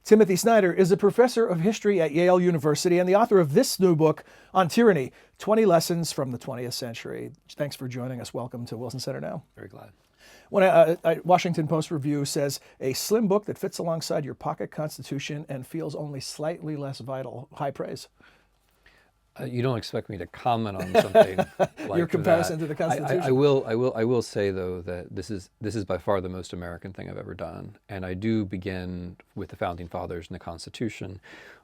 Timothy Snyder is a professor of history at Yale University and the author of this new book on tyranny, 20 Lessons from the 20th Century. Thanks for joining us. Welcome to Wilson Center Now. Very glad. When a Washington Post review says, a slim book that fits alongside your pocket constitution and feels only slightly less vital. High praise. You don't expect me to comment on something like your comparison that. to the Constitution. I will say though that this is by far the most American thing I've ever done, and I do begin with the founding fathers and the Constitution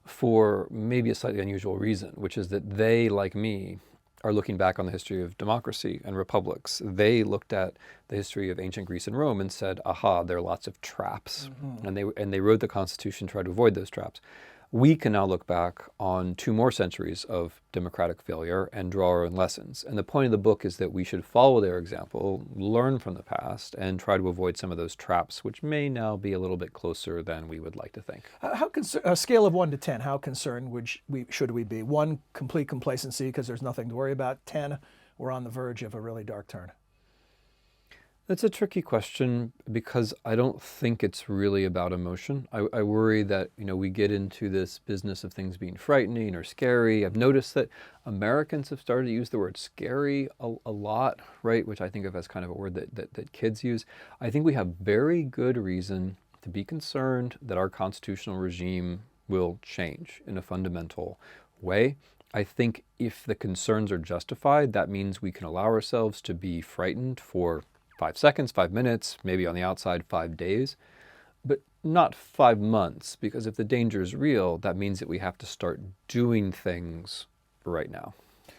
for maybe a slightly unusual reason, which is that they, like me, are looking back on the history of democracy and republics. They looked at the history of ancient Greece and Rome and said, "Aha, there are lots of traps," and they wrote the Constitution to try to avoid those traps. We can now look back on 2 more centuries of democratic failure and draw our own lessons. And the point of the book is that we should follow their example, learn from the past, and try to avoid some of those traps, which may now be a little bit closer than we would like to think. A scale of 1 to 10, how concerned should we be? 1, complete complacency because there's nothing to worry about. 10, we're on the verge of a really dark turn. That's a tricky question because I don't think it's really about emotion. I worry that we get into this business of things being frightening or scary. I've noticed that Americans have started to use the word scary a lot, right? Which I think of as kind of a word that kids use. I think we have very good reason to be concerned that our constitutional regime will change in a fundamental way. I think if the concerns are justified, that means we can allow ourselves to be frightened for 5 seconds, 5 minutes, maybe on the outside 5 days, but not 5 months, because if the danger is real, that means that we have to start doing things right now.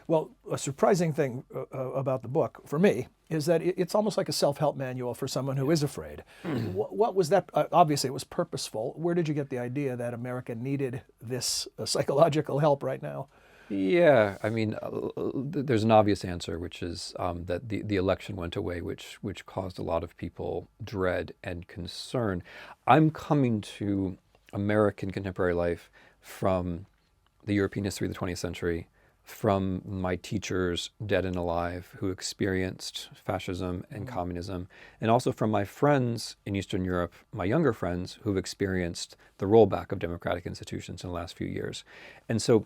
Well, a surprising thing about the book, for me, is that it's almost like a self-help manual for someone who is afraid. What was that? Obviously, it was purposeful. Where did you get the idea that America needed this psychological help right now? Yeah, I mean, there's an obvious answer, which is that the election went away, which caused a lot of people dread and concern. I'm coming to American contemporary life from the European history of the 20th century, from my teachers, dead and alive, who experienced fascism and communism, and also from my friends in Eastern Europe, my younger friends, who've experienced the rollback of democratic institutions in the last few years. And so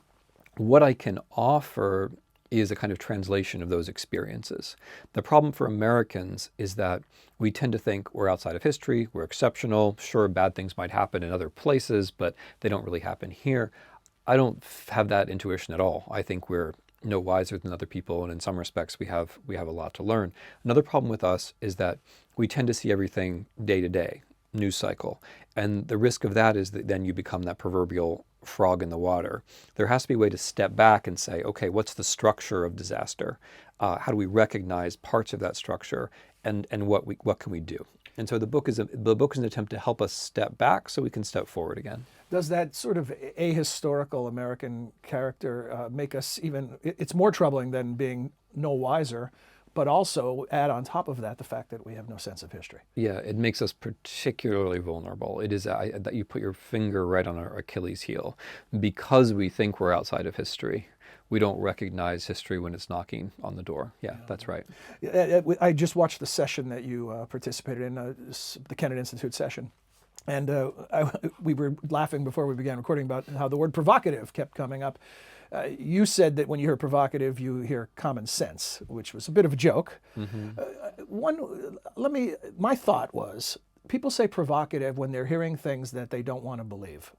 what I can offer is a kind of translation of those experiences. The problem for Americans is that we tend to think we're outside of history, we're exceptional. Sure, bad things might happen in other places, but they don't really happen here. I don't have that intuition at all. I think we're no wiser than other people, and in some respects we have a lot to learn. Another problem with us is that we tend to see everything day to day, news cycle. And the risk of that is that then you become that proverbial frog in the water. There has to be a way to step back and say, okay, what's the structure of disaster? How do we recognize parts of that structure, and what can we do? And so the book is an attempt to help us step back so we can step forward again. Does that sort of ahistorical American character make us it's more troubling than being no wiser, but also add on top of that the fact that we have no sense of history? Yeah, it makes us particularly vulnerable. It is that you put your finger right on our Achilles heel. Because we think we're outside of history, we don't recognize history when it's knocking on the door. Yeah, that's right. I just watched the session that you participated in, the Kennedy Institute session. And we were laughing before we began recording about how the word provocative kept coming up. You said that when you hear provocative, you hear common sense, which was a bit of a joke. My thought was, people say provocative when they're hearing things that they don't want to believe.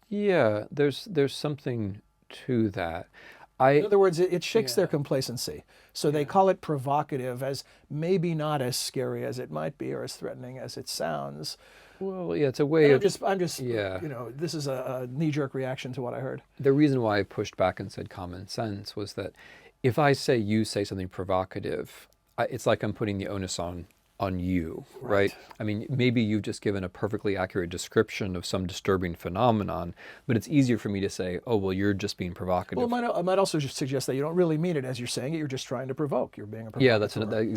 Yeah, there's something to that. In other words, it shakes their complacency. So they call it provocative as maybe not as scary as it might be or as threatening as it sounds. Well, yeah, it's a way of... I'm just this is a knee-jerk reaction to what I heard. The reason why I pushed back and said common sense was that if you say something provocative, it's like I'm putting the onus on you, right? I mean, maybe you've just given a perfectly accurate description of some disturbing phenomenon, but it's easier for me to say, oh, well, you're just being provocative. Well, I might also just suggest that you don't really mean it as you're saying it. You're just trying to provoke. You're being a provocateur. Yeah,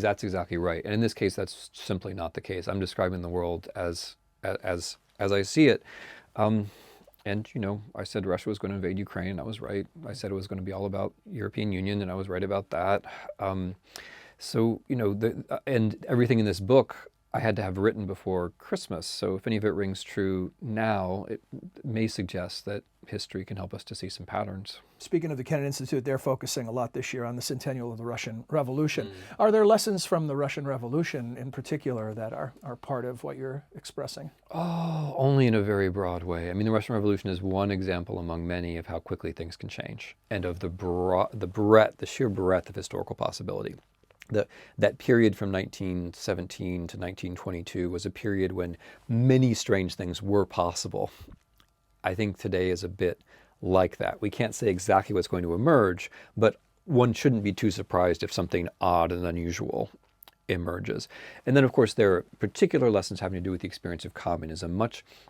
that's exactly right. And in this case, that's simply not the case. I'm describing the world as I see it. And, I said Russia was going to invade Ukraine, and I was right. I said it was going to be all about European Union, and I was right about that. And everything in this book, I had to have written before Christmas. So if any of it rings true now, it may suggest that history can help us to see some patterns. Speaking of the Kennedy Institute, they're focusing a lot this year on the centennial of the Russian Revolution. Are there lessons from the Russian Revolution in particular that are part of what you're expressing? Oh, only in a very broad way. I mean, the Russian Revolution is one example among many of how quickly things can change and of the sheer breadth of historical possibility. That period from 1917 to 1922 was a period when many strange things were possible. I think today is a bit like that. We can't say exactly what's going to emerge, but one shouldn't be too surprised if something odd and unusual emerges. And then, of course, there are particular lessons having to do with the experience of communism.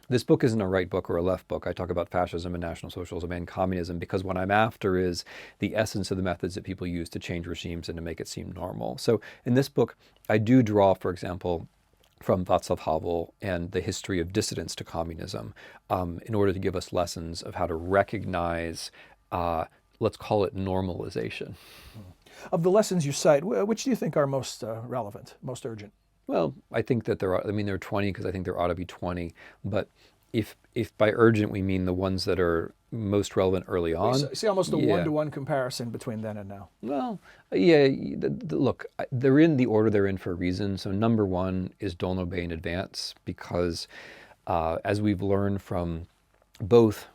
This book isn't a right book or a left book. I talk about fascism and National Socialism and communism because what I'm after is the essence of the methods that people use to change regimes and to make it seem normal. So in this book, I do draw, for example, from Václav Havel and the history of dissidence to communism in order to give us lessons of how to recognize, let's call it normalization. Of the lessons you cite, which do you think are most relevant, most urgent? Well, I think that there are 20 because I think there ought to be 20. But if by urgent we mean the ones that are most relevant early on. You see almost a one-to-one comparison between then and now. Well, yeah, look, they're in the order they're in for a reason. So number one is don't obey in advance because as we've learned from both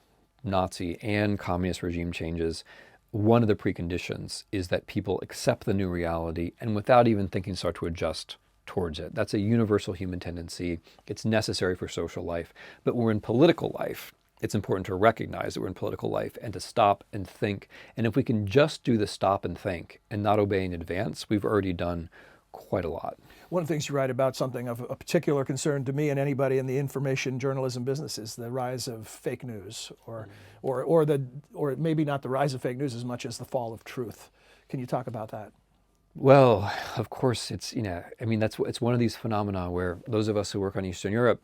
Nazi and communist regime changes, one of the preconditions is that people accept the new reality and without even thinking start to adjust towards it. That's a universal human tendency. It's necessary for social life. But when we're in political life, it's important to recognize that we're in political life and to stop and think. And if we can just do the stop and think and not obey in advance, we've already done quite a lot. One of the things you write about, something of a particular concern to me and anybody in the information journalism business, is the rise of fake news, or maybe not the rise of fake news as much as the fall of truth. Can you talk about that? Well, of course, it's one of these phenomena where those of us who work on Eastern Europe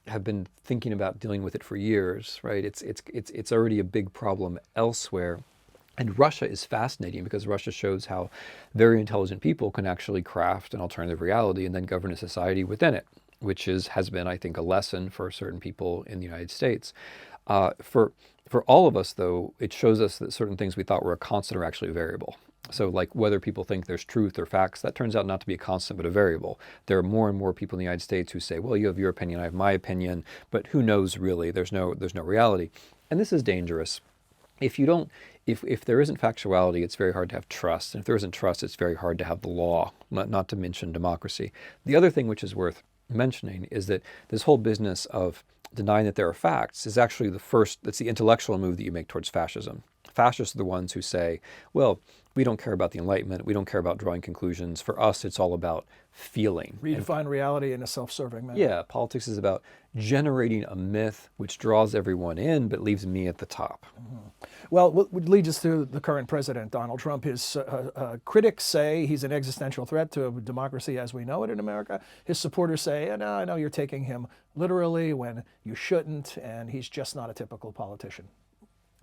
have been thinking about dealing with it for years, right? It's already a big problem elsewhere. And Russia is fascinating because Russia shows how very intelligent people can actually craft an alternative reality and then govern a society within it, which has been, I think, a lesson for certain people in the United States. For all of us, though, it shows us that certain things we thought were a constant are actually a variable. So like whether people think there's truth or facts, that turns out not to be a constant but a variable. There are more and more people in the United States who say, well, you have your opinion, I have my opinion, but who knows really? There's no reality. And this is dangerous. If there isn't factuality, it's very hard to have trust. And if there isn't trust, it's very hard to have the law, not to mention democracy. The other thing which is worth mentioning is that this whole business of denying that there are facts is actually that's the intellectual move that you make towards fascism. Fascists are the ones who say, well, we don't care about the Enlightenment. We don't care about drawing conclusions. For us, it's all about feeling. Redefine reality in a self-serving manner. Yeah, politics is about generating a myth which draws everyone in but leaves me at the top. Mm-hmm. Well, what would lead us to the current president, Donald Trump. His critics say he's an existential threat to democracy as we know it in America. His supporters say, no, I know you're taking him literally when you shouldn't, and he's just not a typical politician.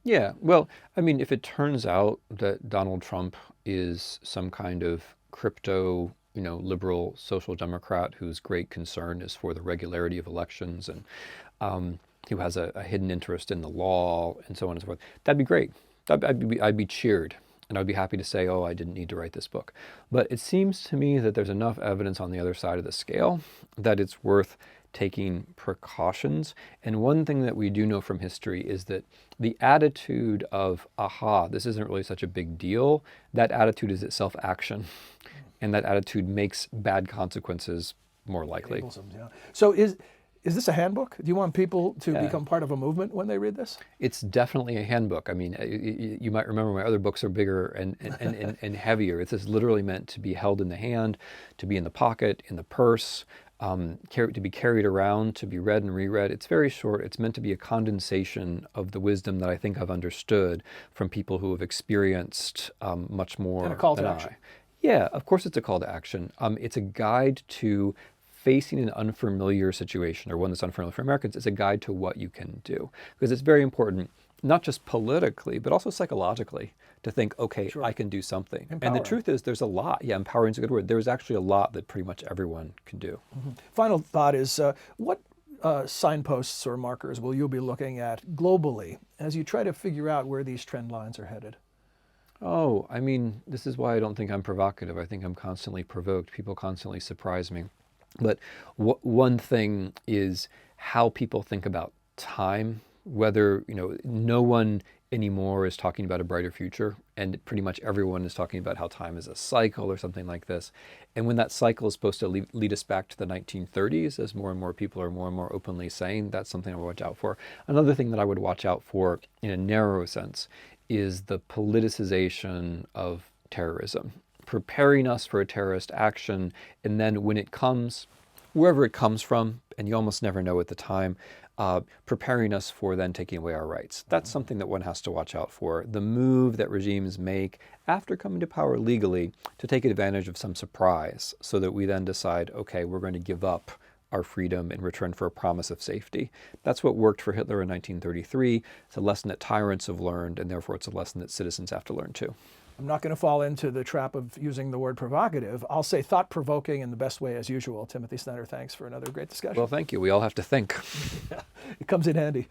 Yeah, well, I mean, if it turns out that Donald Trump is some kind of crypto, liberal social democrat whose great concern is for the regularity of elections and who has a hidden interest in the law and so on and so forth, that'd be great. I'd be cheered, and I'd be happy to say, oh, I didn't need to write this book. But it seems to me that there's enough evidence on the other side of the scale that it's worth taking precautions. And one thing that we do know from history is that the attitude of, this isn't really such a big deal, that attitude is itself action. And that attitude makes bad consequences more likely. Yeah. So is this a handbook? Do you want people to become part of a movement when they read this? It's definitely a handbook. I mean, you might remember my other books are bigger and heavier. It's literally meant to be held in the hand, to be in the pocket, in the purse, to be carried around, to be read and reread. It's very short. It's meant to be a condensation of the wisdom that I think I've understood from people who have experienced much more and a call than to action. Yeah, of course it's a call to action. It's a guide to facing an unfamiliar situation, or one that's unfamiliar for Americans. It's a guide to what you can do. Because it's very important not just politically, but also psychologically, to think, okay, Sure. I can do something. And the Empowering. truth is, there's a lot. Yeah, empowering is a good word. There's actually a lot that pretty much everyone can do. Final thought is what signposts or markers will you be looking at globally as you try to figure out where these trend lines are headed? Oh, I mean, this is why I don't think I'm provocative. I think I'm constantly provoked. People constantly surprise me. But one thing is how people think about time, whether, no one anymore is talking about a brighter future, and pretty much everyone is talking about how time is a cycle or something like this. And when that cycle is supposed to lead us back to the 1930s, as more and more people are more and more openly saying, that's something I would watch out for. Another thing that I would watch out for in a narrow sense is the politicization of terrorism, preparing us for a terrorist action, and then when it comes, wherever it comes from, and you almost never know at the time, preparing us for then taking away our rights. That's something that one has to watch out for. The move that regimes make after coming to power legally to take advantage of some surprise so that we then decide, okay, we're going to give up our freedom in return for a promise of safety. That's what worked for Hitler in 1933. It's a lesson that tyrants have learned, and therefore it's a lesson that citizens have to learn too. I'm not going to fall into the trap of using the word provocative. I'll say thought-provoking in the best way as usual. Timothy Snyder, thanks for another great discussion. Well, thank you. We all have to think. It comes in handy.